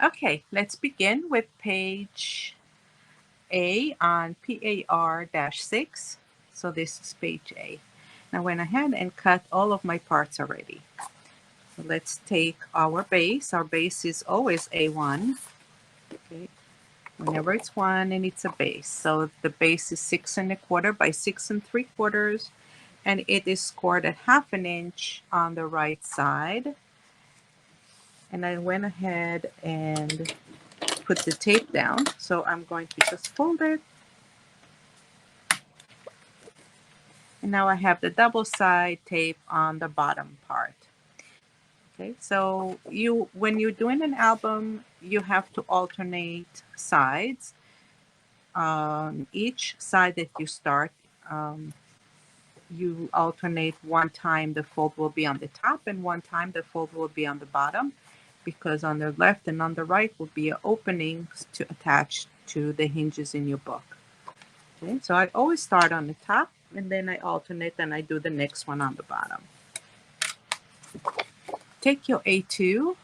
Okay, let's begin with page A on PAR-6. So this is page A. I went ahead and cut all of my parts already. So let's take our base. Our base is always A1. Okay, whenever it's one and it's a base. So the base is 6 1/4 by 6 3/4, and it is scored at 1/2 inch on the right side. And I went ahead and put the tape down. So I'm going to just fold it. And now I have the double side tape on the bottom part. Okay, so when you're doing an album, you have to alternate sides. Each side that you start, you alternate. One time the fold will be on the top and one time the fold will be on the bottom, because on the left and on the right will be openings to attach to the hinges in your book. Okay, so I always start on the top and then I alternate and I do the next one on the bottom. Take your A2.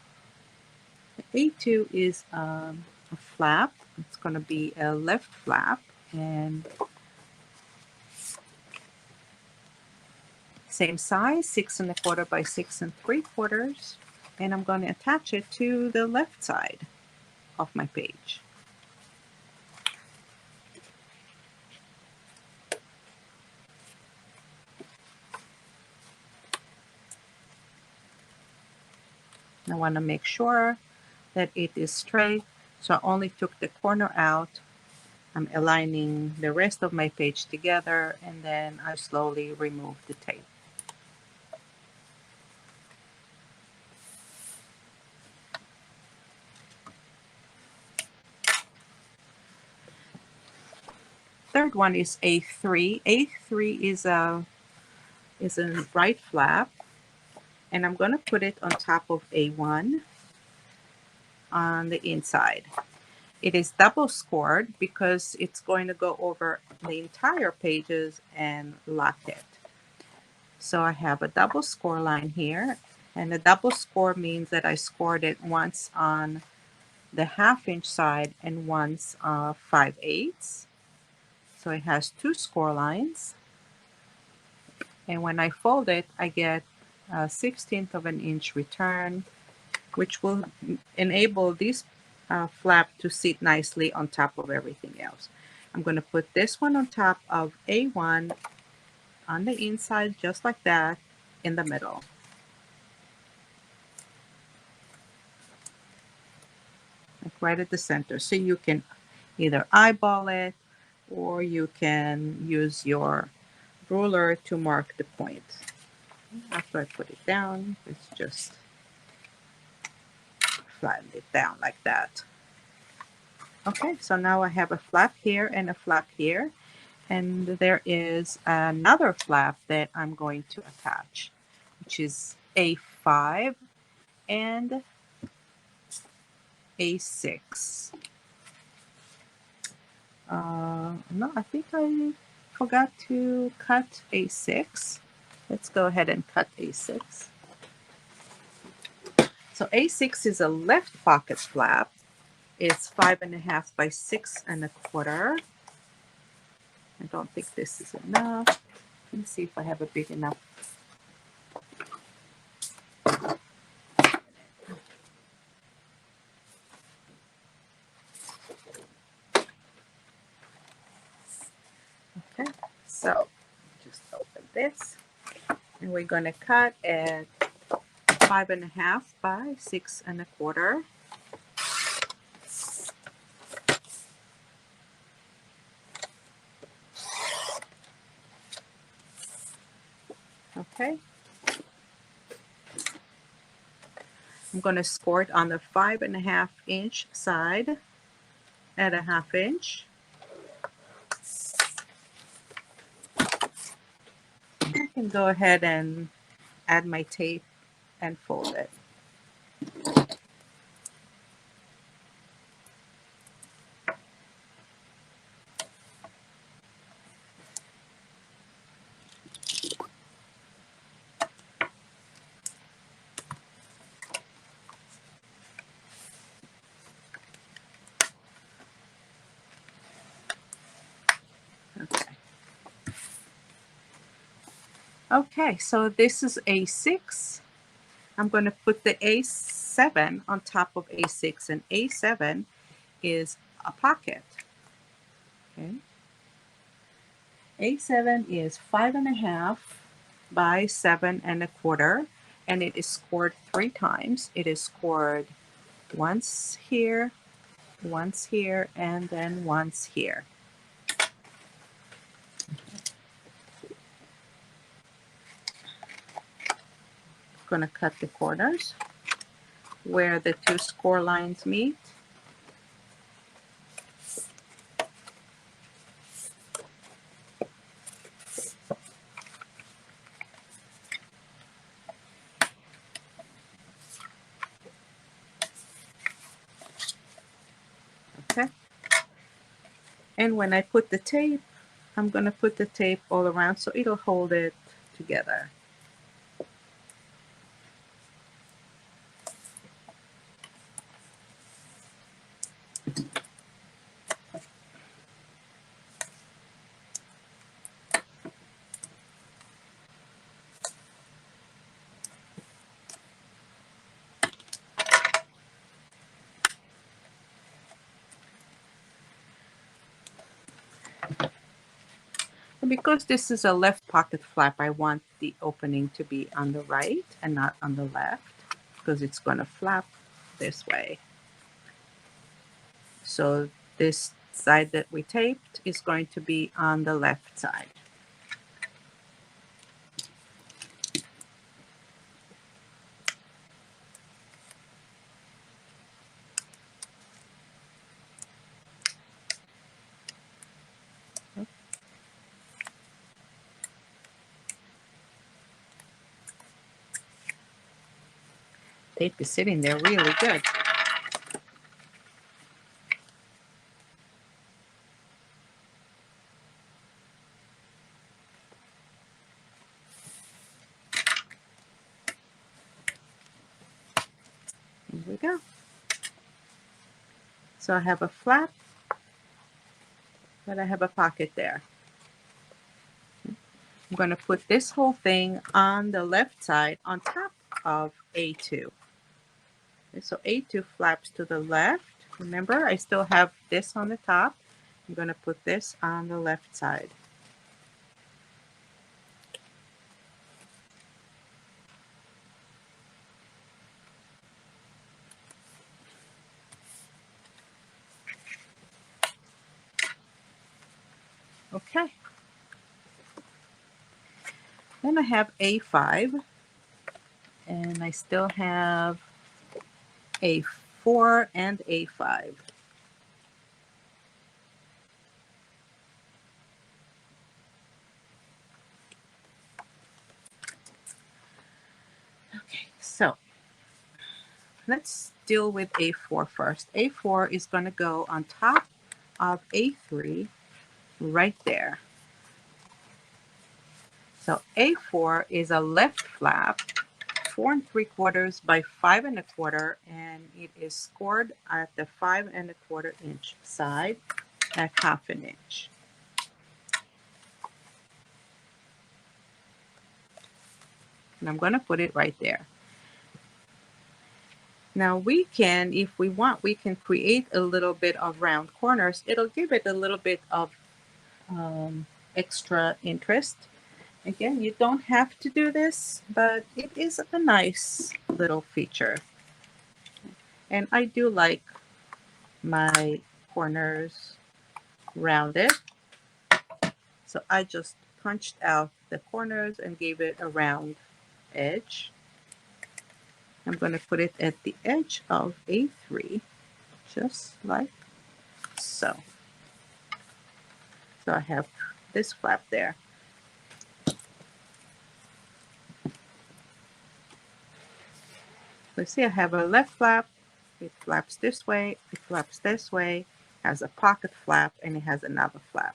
A2 is a flap. It's going to be a left flap, and same size, 6 1/4 by 6 3/4, and I'm going to attach it to the left side of my page. I want to make sure that it is straight, so I only took the corner out. I'm aligning the rest of my page together, and then I slowly remove the tape. Third one is A3. A3 is a right flap, and I'm going to put it on top of A1 on the inside. It is double scored because it's going to go over the entire pages and lock it. So I have a double score line here, and the double score means that I scored it once on the 1/2 inch side and once 5/8. So it has 2 score lines. And when I fold it, I get a 1/16 of an inch return, which will enable this flap to sit nicely on top of everything else. I'm going to put this one on top of A1 on the inside, just like that, in the middle. Like right at the center. So you can either eyeball it or you can use your ruler to mark the point. After I put it down, it's just flatten it down like that. Okay, so now I have a flap here and a flap here, and there is another flap that I'm going to attach, which is A5 and A6. No, I think I forgot to cut A6. Let's go ahead and cut A6. So A6 is a left pocket flap. It's 5 1/2 by 6 1/4. I don't think this is enough. Let me see if I have a big enough. Okay, so just open this, and we're going to cut at 5 1/2 by 6 1/4. Okay. I'm going to score it on the 5 1/2 inch side at a 1/2 inch. I can go ahead and add my tape and fold it. Okay, so this is A6. I'm going to put the A7 on top of A6, and A7 is a pocket. Okay. A7 is 5.5 by 7.25, and it is scored 3 times. It is scored once here, and then once here. Going to cut the corners where the 2 score lines meet. Okay. And when I put the tape, I'm going to put the tape all around so it'll hold it together. Because this is a left pocket flap, I want the opening to be on the right and not on the left, because it's going to flap this way. So this side that we taped is going to be on the left side. Tape is sitting there really good. Here we go. So I have a flap, but I have a pocket there. I'm going to put this whole thing on the left side on top of A2. Okay, so A2 flaps to the left. Remember, I still have this on the top. I'm going to put this on the left side. Okay. Then I have A5, and I still have A4 and A5. Okay, so let's deal with A4 first. A4 is going to go on top of A3 right there. So A4 is a left flap, 4 3/4 by 5 1/4, and it is scored at the 5 1/4 inch side at 1/2 inch. And I'm going to put it right there. Now we can, if we want, we can create a little bit of round corners. It'll give it a little bit of extra interest. Again, you don't have to do this, but it is a nice little feature. And I do like my corners rounded. So I just punched out the corners and gave it a round edge. I'm going to put it at the edge of A3, just like so. So I have this flap there. Let's see, I have a left flap. It flaps this way, it flaps this way, has a pocket flap, and it has another flap.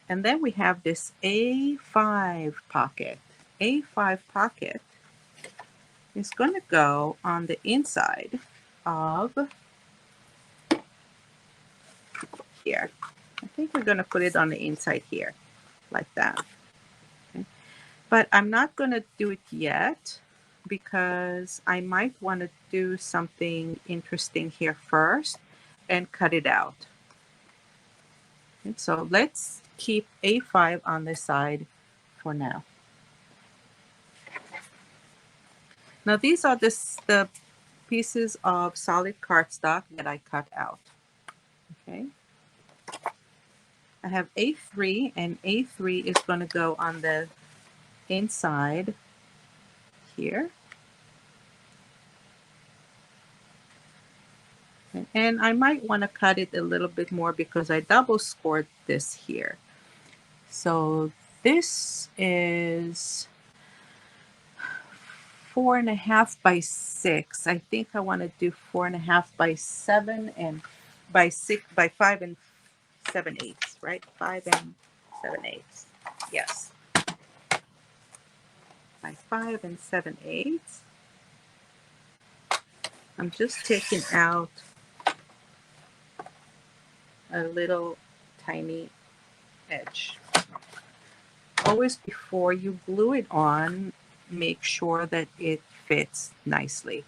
And then we have this A5 pocket. A5 pocket is going to go on the inside of here. I think we're going to put it on the inside here. like that. Okay. But I'm not going to do it yet because I might want to do something interesting here first and cut it out. And so let's keep A5 on this side for now. Now these are the pieces of solid cardstock that I cut out. Okay. I have A3, and A3 is going to go on the inside here. And I might want to cut it a little bit more because I double scored this here. So this is 4.5 by 6. I think I want to do 4.5 by 7 and by 5 and 7/8, right? 5 and 7/8. Yes. By 5 and 7/8. I'm just taking out a little tiny edge. Always before you glue it on, make sure that it fits nicely.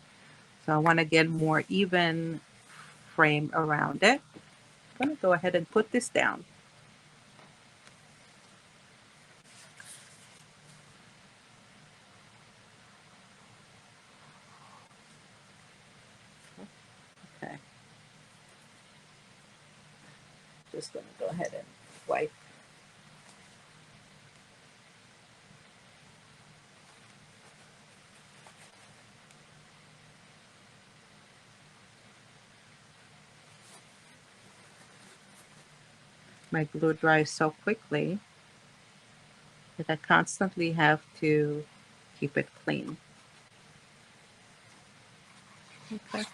So I want to get more even frame around it. I'm going to go ahead and put this down. Okay. Just going to go ahead and wipe. My glue dries so quickly that I constantly have to keep it clean. Okay.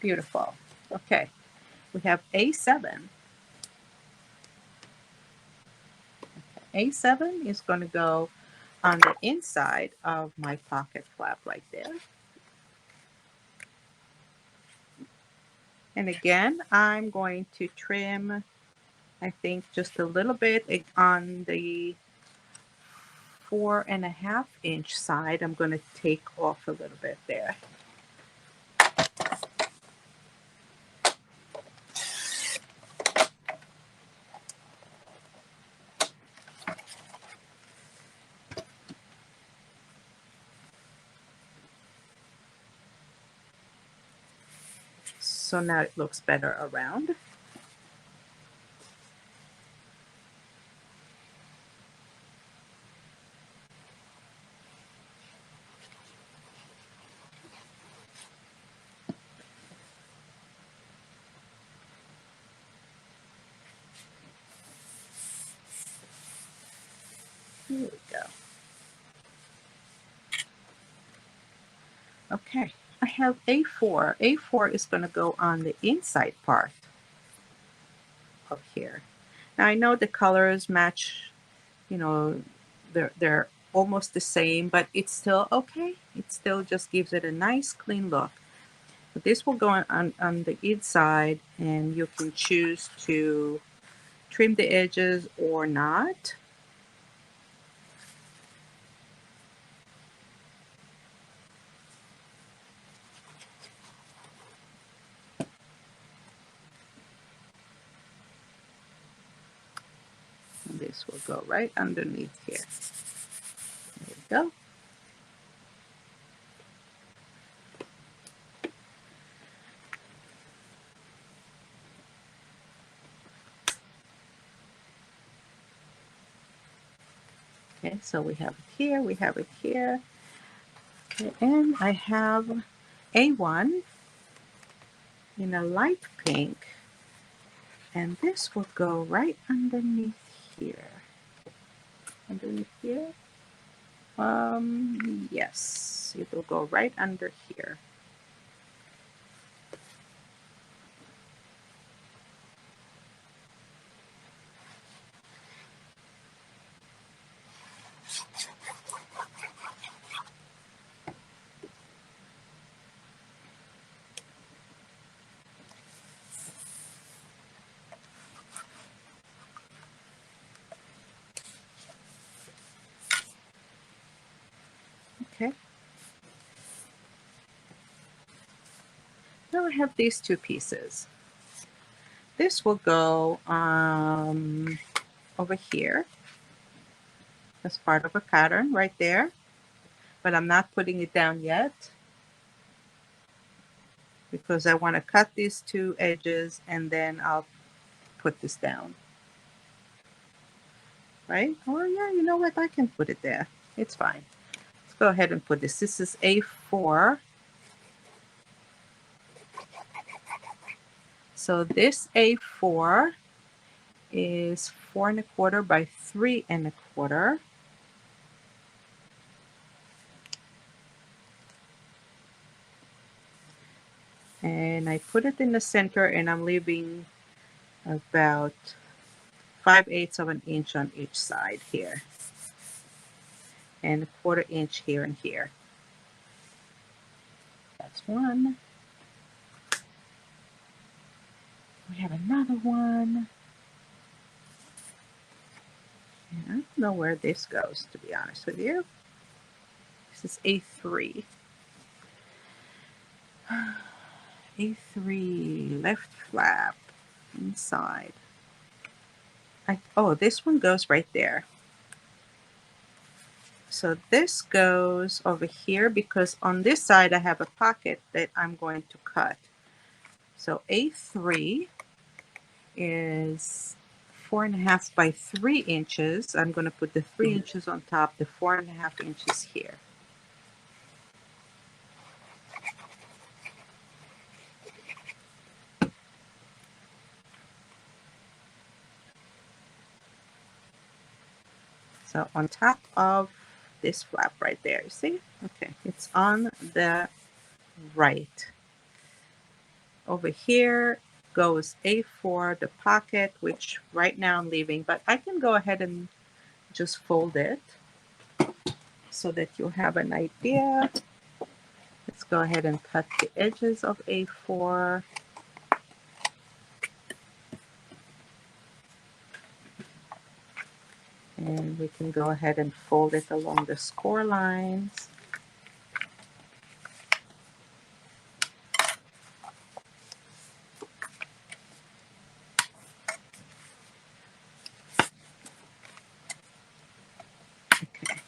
Beautiful. Okay. We have A7. A7 is going to go on the inside of my pocket flap right there. And again, I'm going to trim, I think, just a little bit on the 4.5-inch side. I'm going to take off a little bit there. So now it looks better around. Here we go. Okay, I have A4. A4 is going to go on the inside part of here. Now I know the colors match, you know, they're almost the same, but it's still okay. It still just gives it a nice clean look. But this will go on the inside, and you can choose to trim the edges or not. And this will go right underneath here. There we go. Okay, so we have it here, we have it here. Okay, and I have A1 in a light pink, and this will go right underneath here. Underneath here? Yes, it will go right under here. Okay. Now I have these two pieces. This will go over here as part of a pattern right there, but I'm not putting it down yet because I want to cut these two edges and then I'll put this down. Right? Oh yeah, you know what? I can put it there. It's fine. Let's go ahead and put this. This is A4. So this A4 is 4 1/4 by 3 1/4. And I put it in the center and I'm leaving about 5/8 of an inch on each side here. And 1/4 inch here and here. That's one. We have another one. And I don't know where this goes, to be honest with you. This is A3. A3, left flap, inside. Oh, this one goes right there. So this goes over here because on this side I have a pocket that I'm going to cut. So A3 is 4 1/2 by 3 inches. I'm going to put the 3 inches on top, the 4 1/2 inches here. So on top of this flap right there, you see? Okay, it's on the right. Over here goes A4, the pocket, which right now I'm leaving, but I can go ahead and just fold it so that you'll have an idea. Let's go ahead and cut the edges of A4. And we can go ahead and fold it along the score lines. Okay.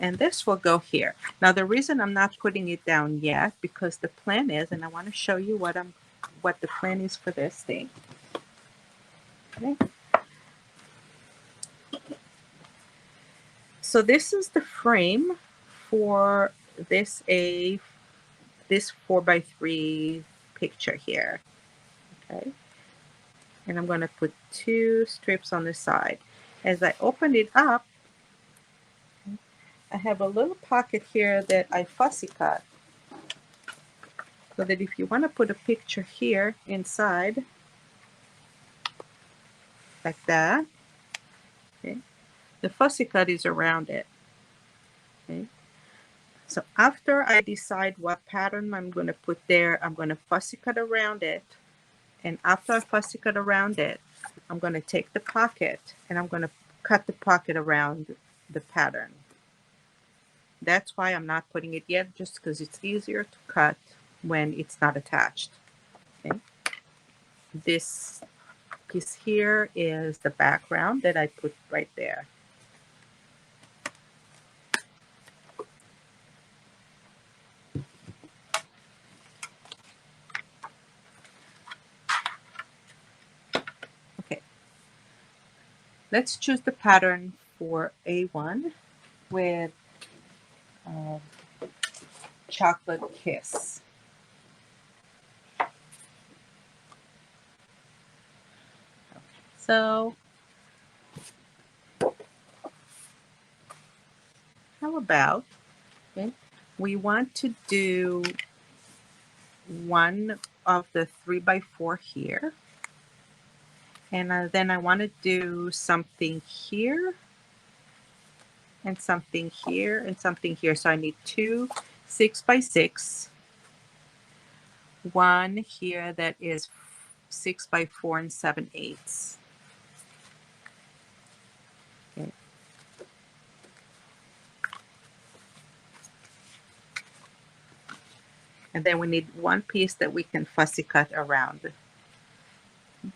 And this will go here. Now the reason I'm not putting it down yet, because the plan is, and I want to show you what the plan is for this thing. Okay. So this is the frame for this 4x3 picture here. Okay. And I'm going to put 2 strips on the side. As I open it up, I have a little pocket here that I fussy cut. So that if you want to put a picture here inside, like that, okay, the fussy cut is around it. Okay. So after I decide what pattern I'm going to put there, I'm going to fussy cut around it. And after I fussy cut around it, I'm going to take the pocket and I'm going to cut the pocket around the pattern. That's why I'm not putting it yet, just because it's easier to cut when it's not attached. Okay. This piece here is the background that I put right there. Okay. Let's choose the pattern for A1 with Chocolate Kiss. So how about, okay, we want to do one of the 3x4 here. And then I want to do something here and something here and something here. So I need 2 6x6. One here that is 6x4 and 7/8. Okay. And then we need one piece that we can fussy cut around.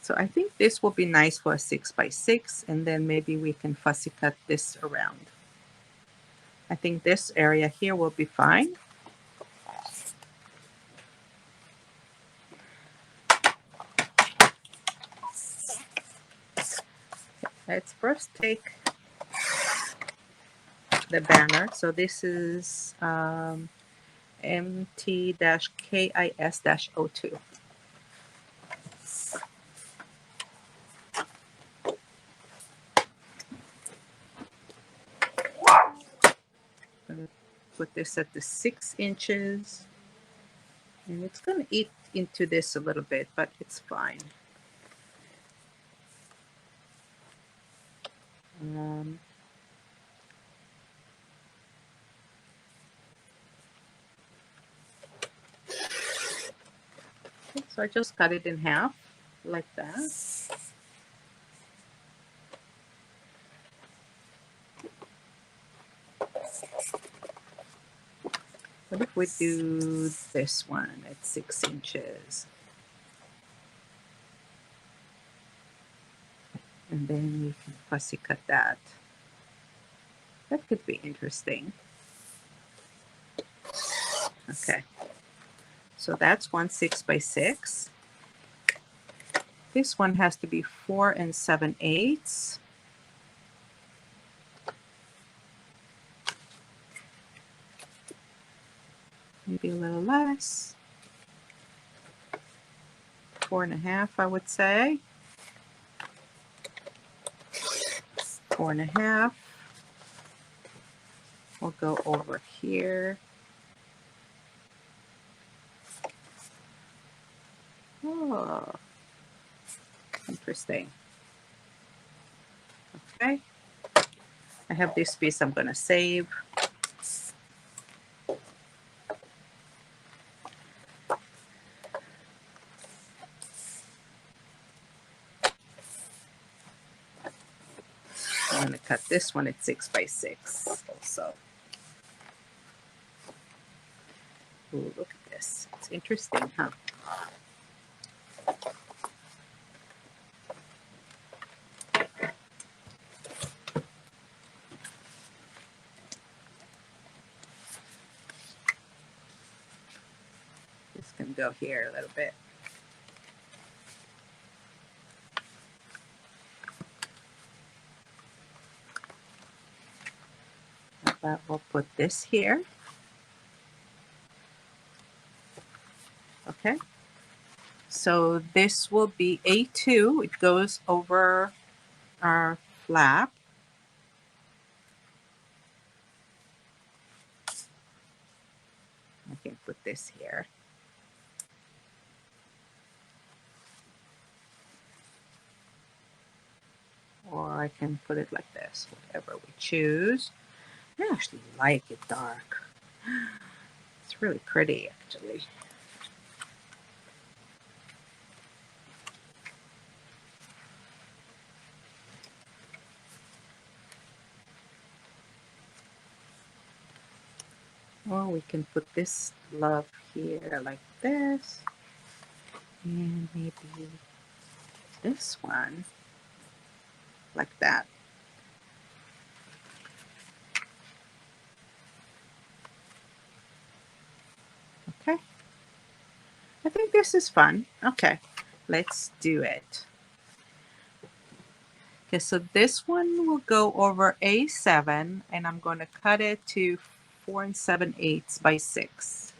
So I think this will be nice for a 6x6, and then maybe we can fussy cut this around. I think this area here will be fine. Let's first take the banner. So this is MT-KIS-02. I'm going to put this at the 6 inches. And it's going to eat into this a little bit, but it's fine. So I just cut it in half like that. What if we do this one at 6 inches? And then we can fussy cut that. That could be interesting. Okay. So that's one 6x6. This one has to be 4 7/8. Maybe a little less. 4.5, I would say. 4.5. We'll go over here. Oh, interesting. Okay. I have this piece I'm going to save. I'm going to cut this one at 6x6 also. Ooh, look at this. It's interesting, huh? This can go here a little bit. But we'll put this here. Okay. So this will be A2. It goes over our flap. I can put this here. Or I can put it like this, whatever we choose. I actually like it dark. It's really pretty, actually. Or we can put this love here like this. And maybe this one like that. Okay. I think this is fun. Okay, let's do it. Okay, so this one will go over A7, and I'm going to cut it to 4 7/8 by 6.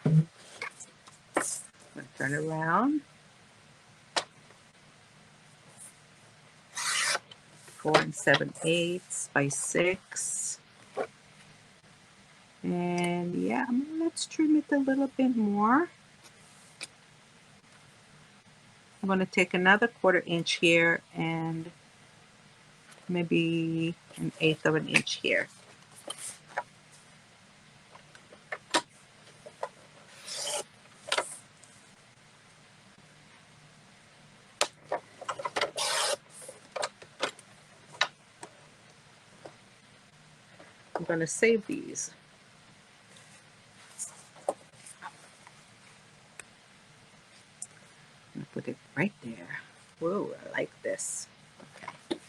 I'm going to turn it around. 4 7/8 by 6. And yeah, let's trim it a little bit more. I'm going to take another 1/4 inch here and maybe 1/8 of an inch here. I'm going to save these. I'm going to put it right there. Whoa, I like this. Okay.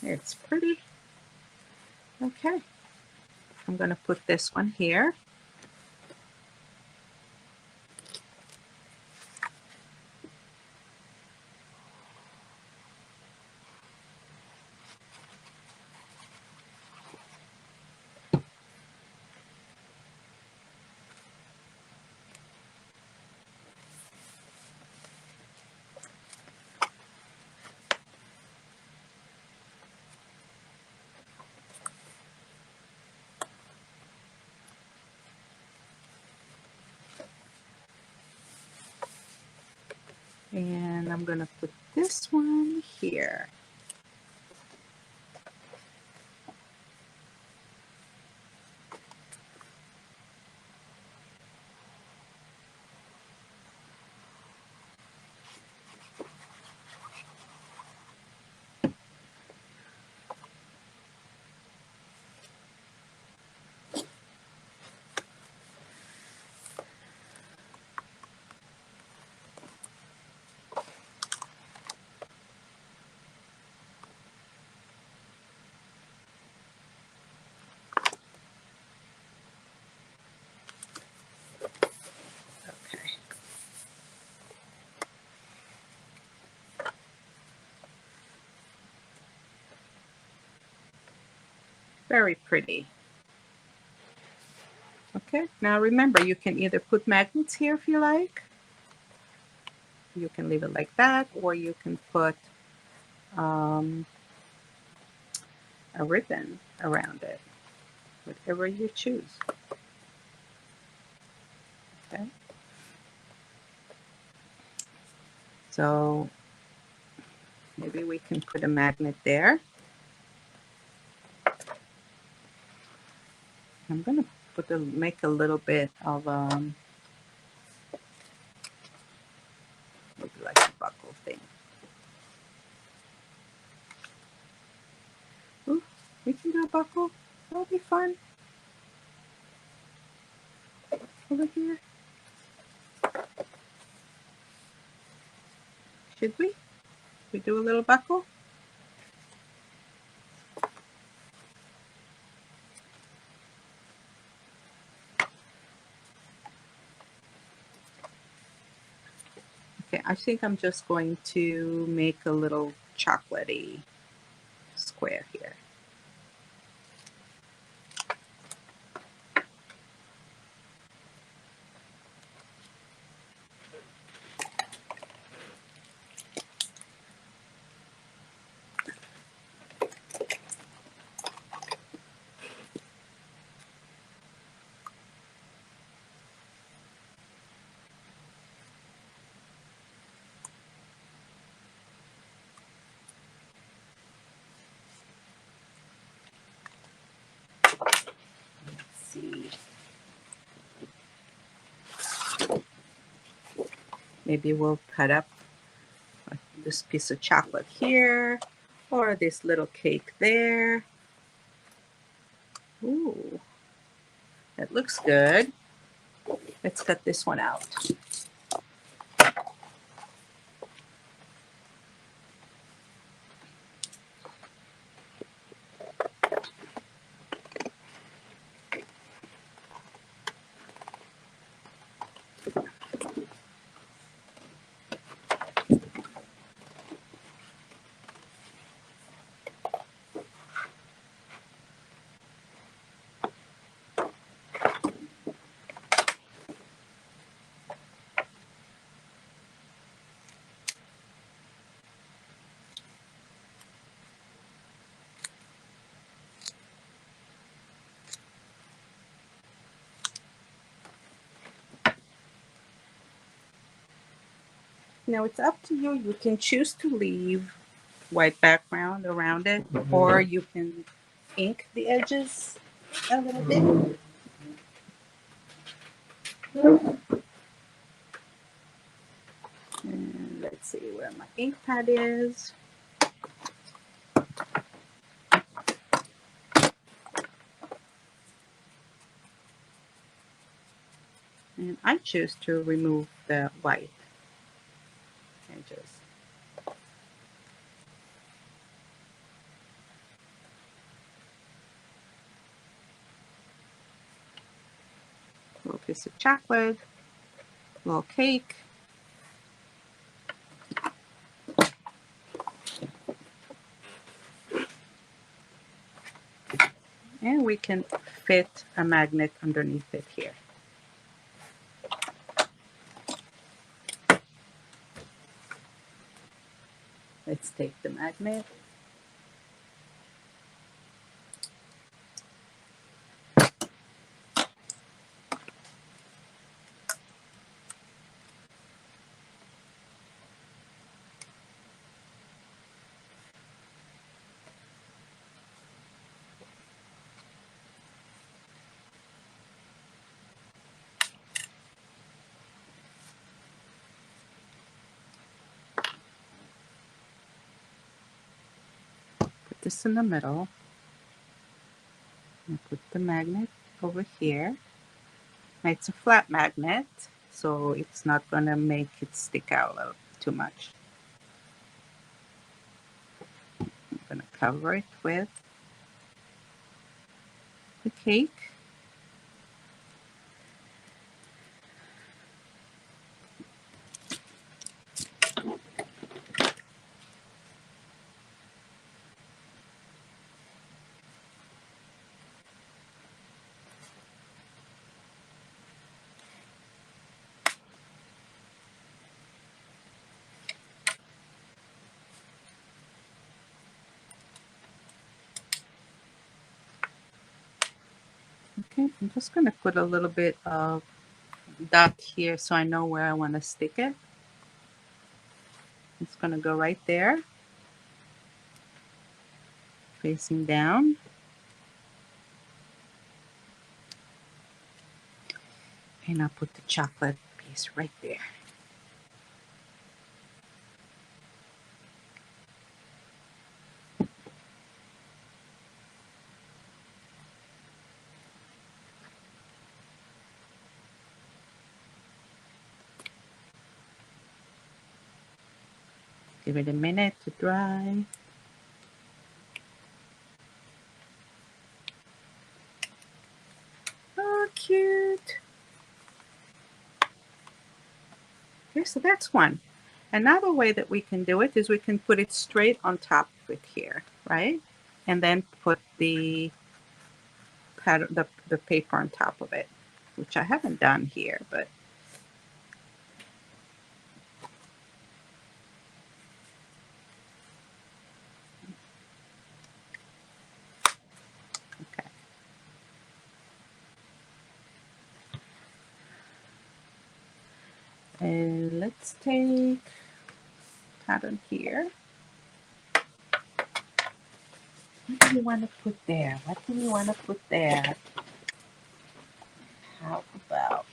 It's pretty. Okay. I'm going to put this one here. And I'm going to put this one here. Okay. Very pretty. Okay, now remember, you can either put magnets here if you like. You can leave it like that, or you can put a ribbon around it, whatever you choose. Okay. So maybe we can put a magnet there. I'm gonna make a little bit of maybe like a buckle thing. Ooh, we can do a buckle. That'll be fun. Over here. Should we? We do a little buckle? Okay, I think I'm just going to make a little chocolatey square here. See. Maybe we'll cut up this piece of chocolate here, or this little cake there. Ooh, that looks good. Let's cut this one out. Now it's up to you. You can choose to leave white background around it, or you can ink the edges a little bit. And let's see where my ink pad is. And I choose to remove the white edges. A little piece of chocolate, a little cake. And we can fit a magnet underneath it here. Let's take the magnet. Put this in the middle. And put the magnet over here. Now it's a flat magnet, so it's not going to make it stick out too much. I'm going to cover it with the cake. Okay, I'm just going to put a little bit of dot here so I know where I want to stick it. It's going to go right there, facing down. And I'll put the chocolate piece right there. Give it a minute to dry. Oh, cute. Okay, so that's one. Another way that we can do it is we can put it straight on top of it here, right? And then put the pattern, the paper on top of it, which I haven't done here, but okay. And let's take pattern here. What do you want to put there? What do you want to put there? How about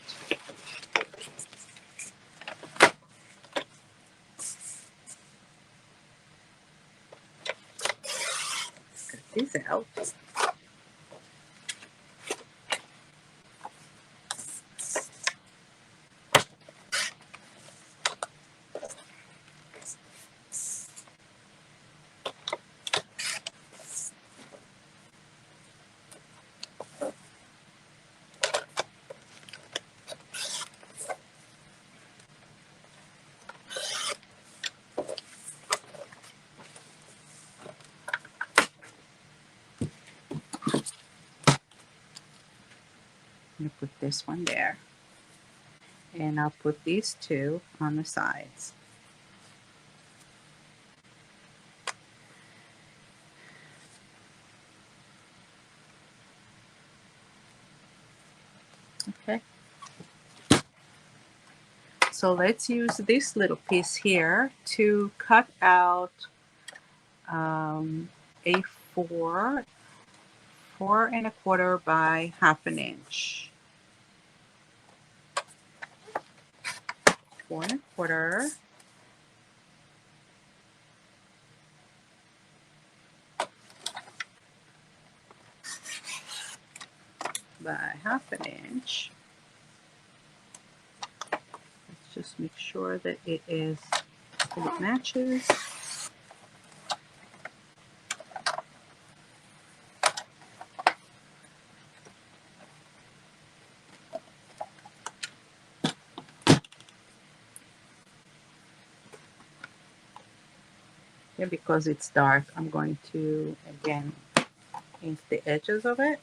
cut this out? I'm going to put this one there. And I'll put these two on the sides. Okay. So let's use this little piece here to cut out A4, 4¼ by 1/2 inch. 4¼ by 1/2 inch. Let's just make sure that it matches. And because it's dark, I'm going to again ink the edges of it.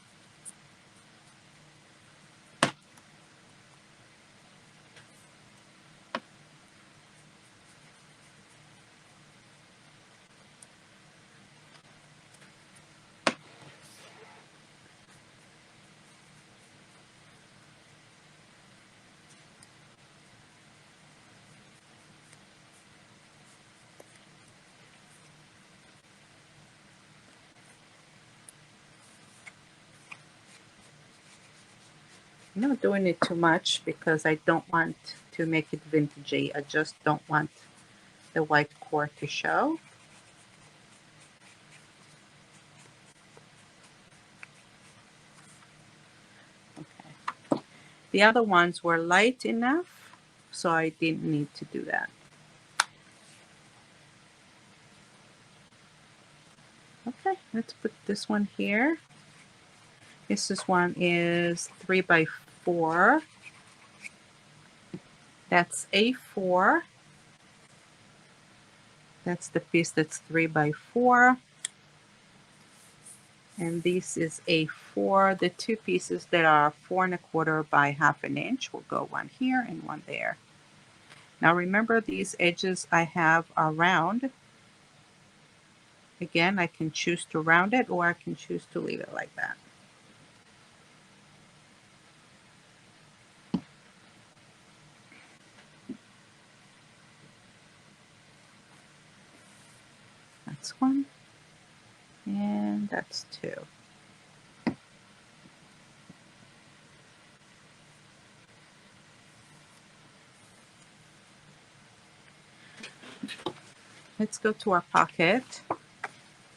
I'm not doing it too much because I don't want to make it vintagey. I just don't want the white core to show. Okay. The other ones were light enough, so I didn't need to do that. Okay, let's put this one here. This one is 3 by 4. That's A4. That's the piece that's 3 by 4. And this is A4. The two pieces that are 4¼ by 1/2 inch will go one here and one there. Now remember, these edges I have are round. Again, I can choose to round it or I can choose to leave it like that. That's one. And that's two. Let's go to our pocket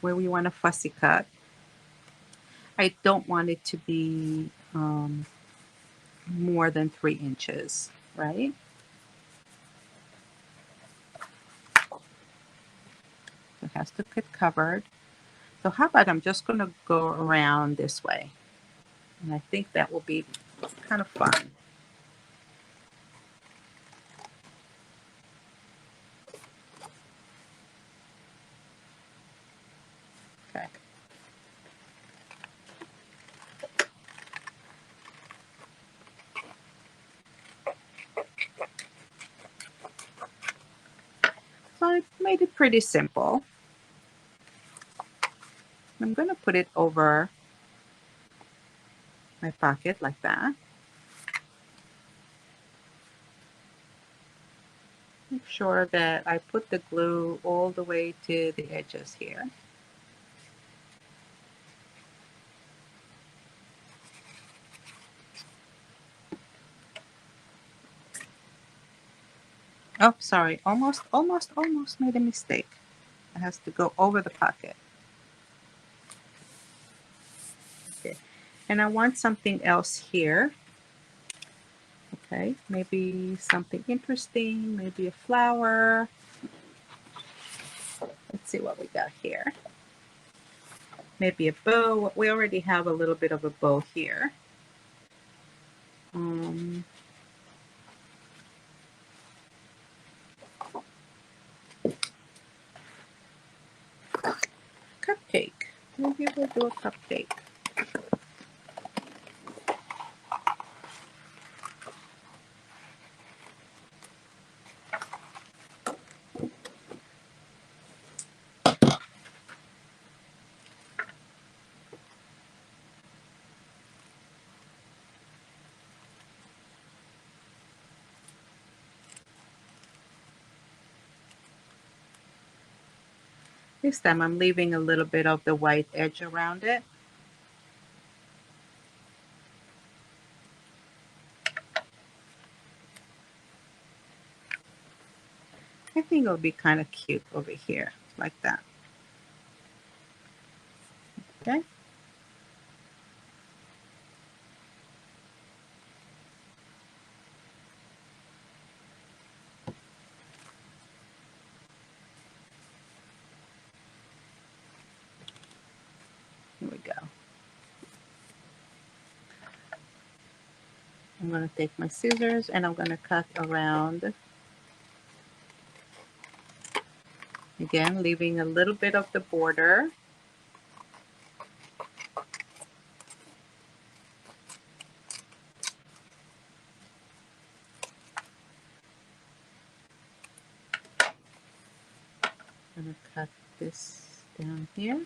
where we want a fussy cut. I don't want it to be more than 3 inches, right? It has to get covered. So how about I'm just going to go around this way. And I think that will be kind of fun. Okay. So I made it pretty simple. I'm going to put it over my pocket like that. Make sure that I put the glue all the way to the edges here. Oh, sorry, almost made a mistake. It has to go over the pocket. Okay, and I want something else here. Okay, maybe something interesting, maybe a flower. Let's see what we got here. Maybe a bow. We already have a little bit of a bow here. Cupcake. Maybe we'll do a cupcake. This time I'm leaving a little bit of the white edge around it. I think it'll be kind of cute over here, like that. Okay. Here we go. I'm going to take my scissors and I'm going to cut around. Again, leaving a little bit of the border. I'm going to cut this down here.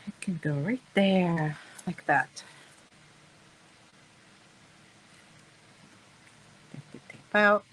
It can go right there, like that. Take the tape out.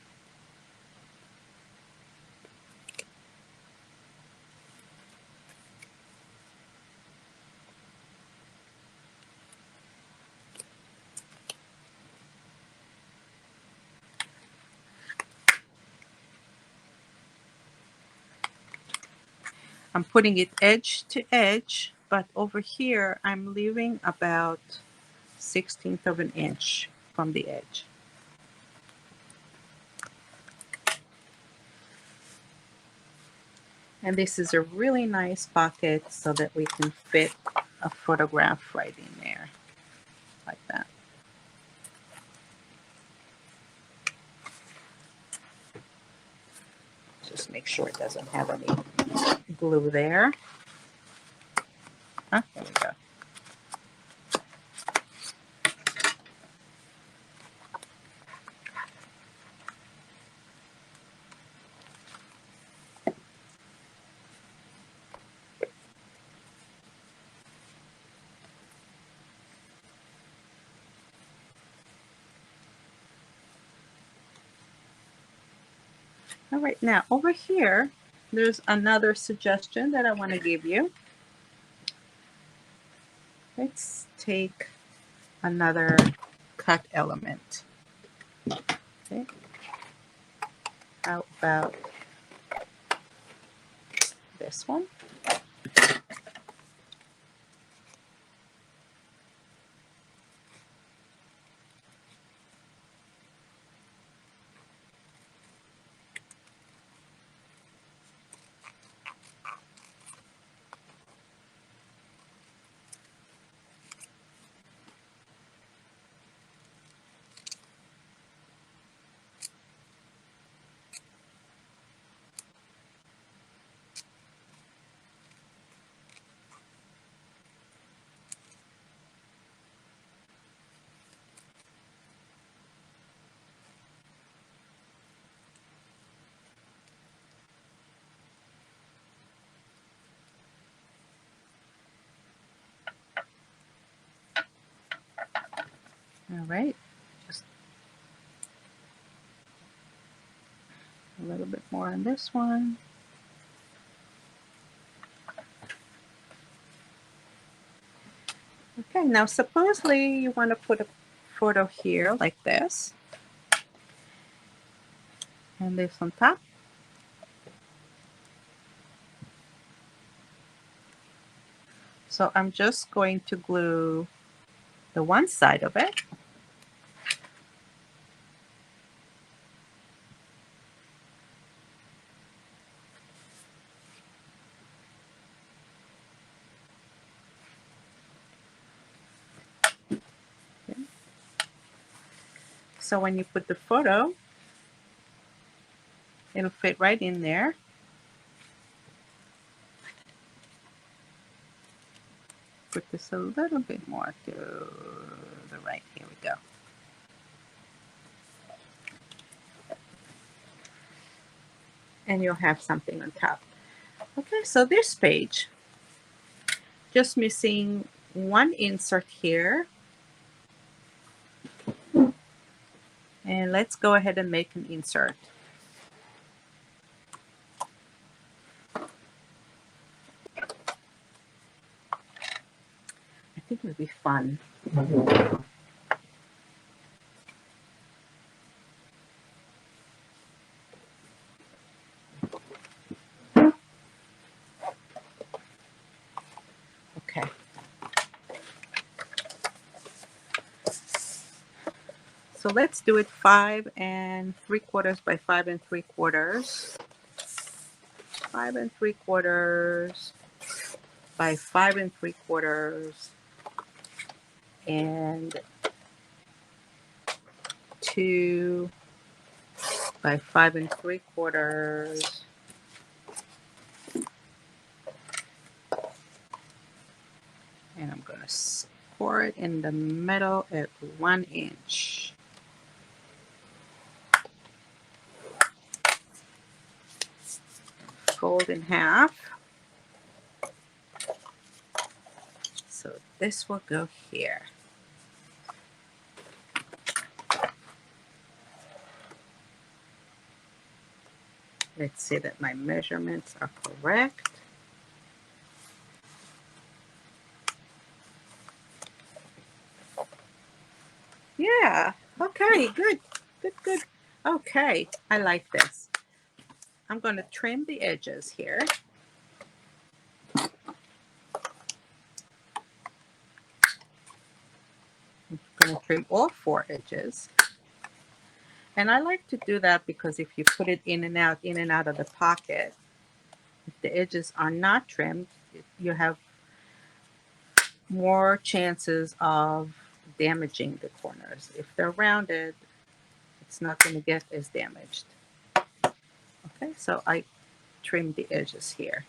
I'm putting it edge to edge, but over here I'm leaving about 1/16 of an inch from the edge. And this is a really nice pocket so that we can fit a photograph right in there, like that. Just make sure it doesn't have any glue there. There we go. All right, now over here, there's another suggestion that I want to give you. Let's take another cut element. Okay. How about this one? All right, just a little bit more on this one. Okay, now supposedly you want to put a photo here like this. And this on top. So I'm just going to glue the one side of it. Okay. So when you put the photo, it'll fit right in there. Put this a little bit more to the right. Here we go. And you'll have something on top. Okay, so this page, just missing one insert here. And let's go ahead and make an insert. be fun. Okay. So let's do it 5 3/4 by 5 3/4. 5 3/4 by 5 3/4 and 2 by 5 3/4. And I'm going to score it in the middle at 1 inch. Fold in half. So this will go here. Let's see that my measurements are correct. Yeah, okay, good, good, good. Okay, I like this. I'm going to trim the edges here. I'm going to trim all 4 edges. And I like to do that because if you put it in and out of the pocket, if the edges are not trimmed, you have more chances of damaging the corners. If they're rounded, it's not going to get as damaged. Okay, so I trim the edges here.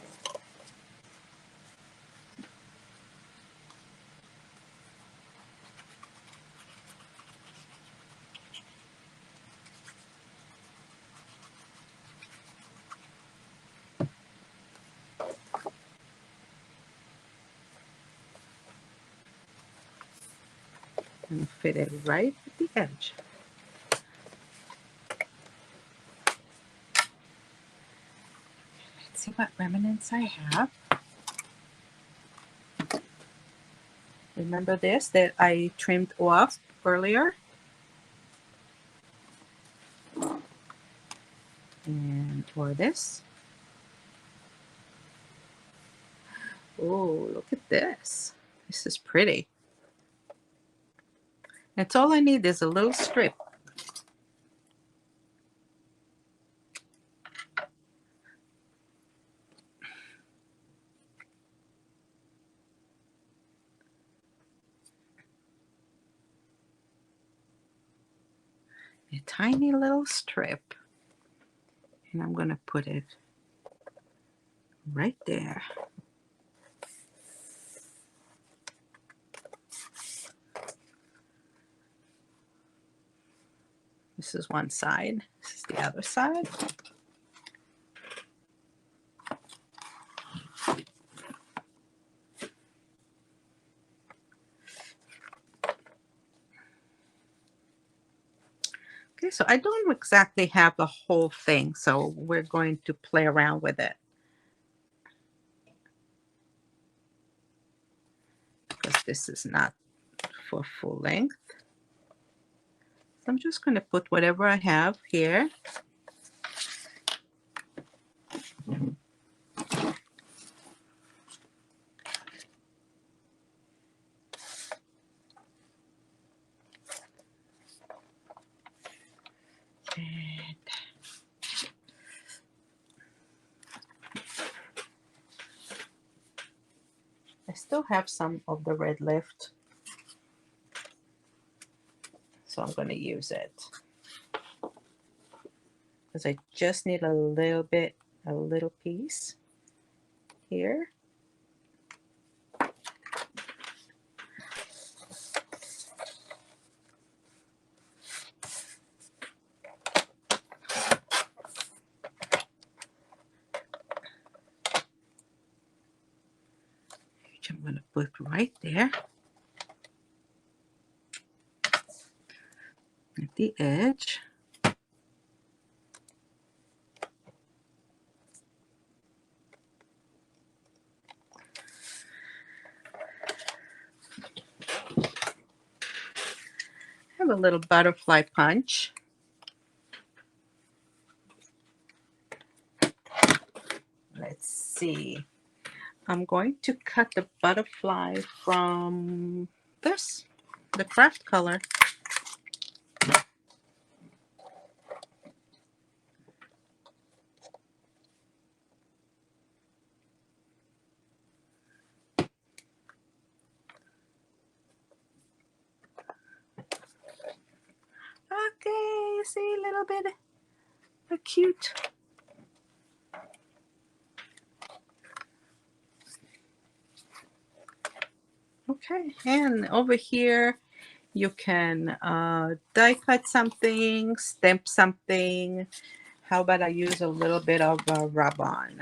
And fit it right at the edge. Let's see what remnants I have. Remember this that I trimmed off earlier? And or this. Oh, look at this. This is pretty. That's all I need is a little strip. A tiny little strip. And I'm going to put it right there. This is one side. This is the other side. Okay, so I don't exactly have the whole thing, so we're going to play around with it. Because this is not for full length. So I'm just going to put whatever I have here. And I still have some of the red left, so I'm going to use it. Because I just need a little piece here. Which I'm going to put right there at the edge. have a little butterfly punch. Let's see. I'm going to cut the butterfly from this, the craft color. Okay, see a little bit cute. Okay, and over here you can die cut something, stamp something. How about I use a little bit of rub-on?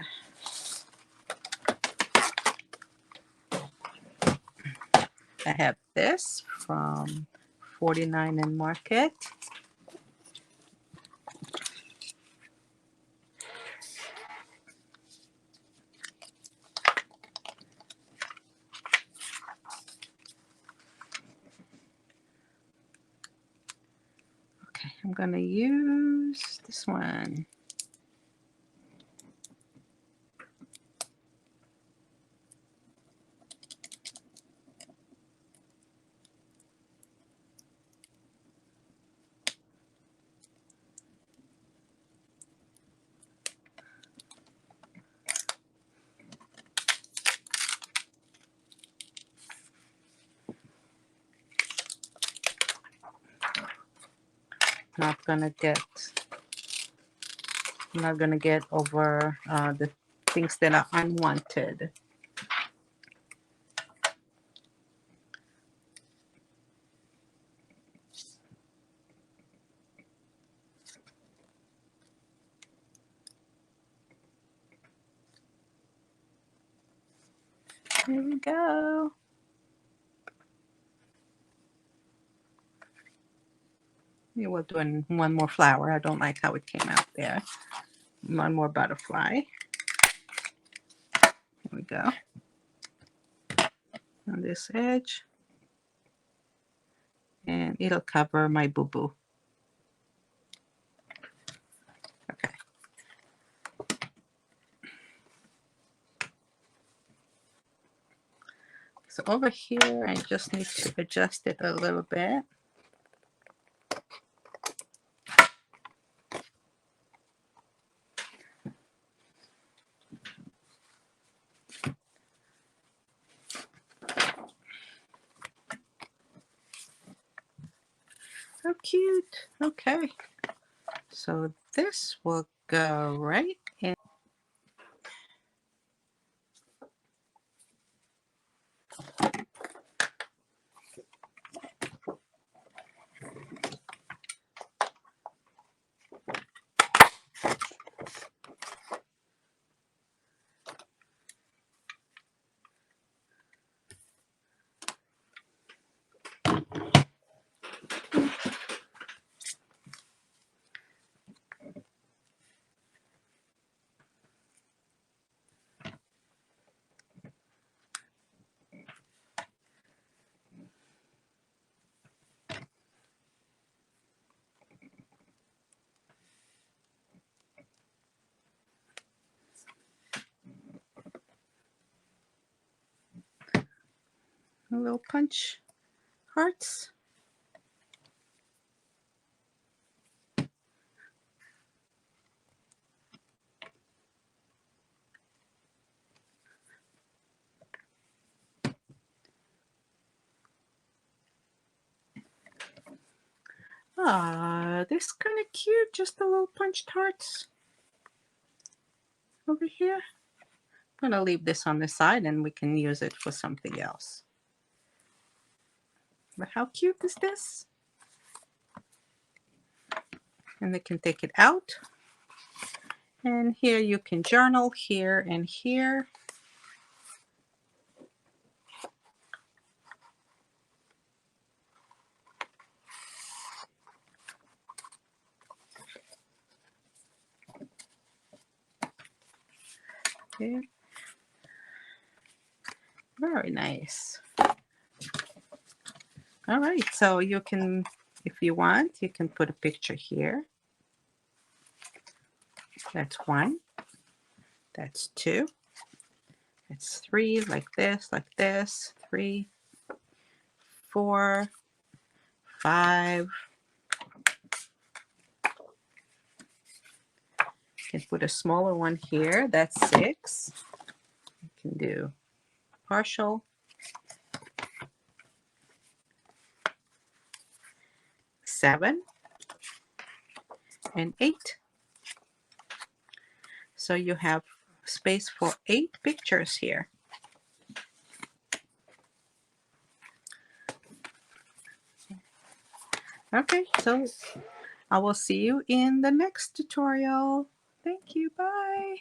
I have this from 49 and Market. Okay, I'm gonna use this one. I'm not gonna get over the things that are unwanted. Here we go. We were doing one more flower. I don't like how it came out there. One more butterfly. Here we go. On this edge. And it'll cover my boo-boo. Okay. So over here, I just need to adjust it a little bit. So cute. Okay. So this will go right in. A little punch hearts. Ah, this kind of cute. Just a little punched hearts over here. I'm gonna leave this on the side and we can use it for something else. But how cute is this? And we can take it out. And here you can journal here and here. Okay. Very nice. All right, so you can If you want, you can put a picture here. That's 1. That's 2. That's 3, like this, 3, 4, 5. You can put a smaller one here. That's 6. You can do partial. 7 and 8. So you have space for 8 pictures here. Okay, so I will see you in the next tutorial. Thank you. Bye.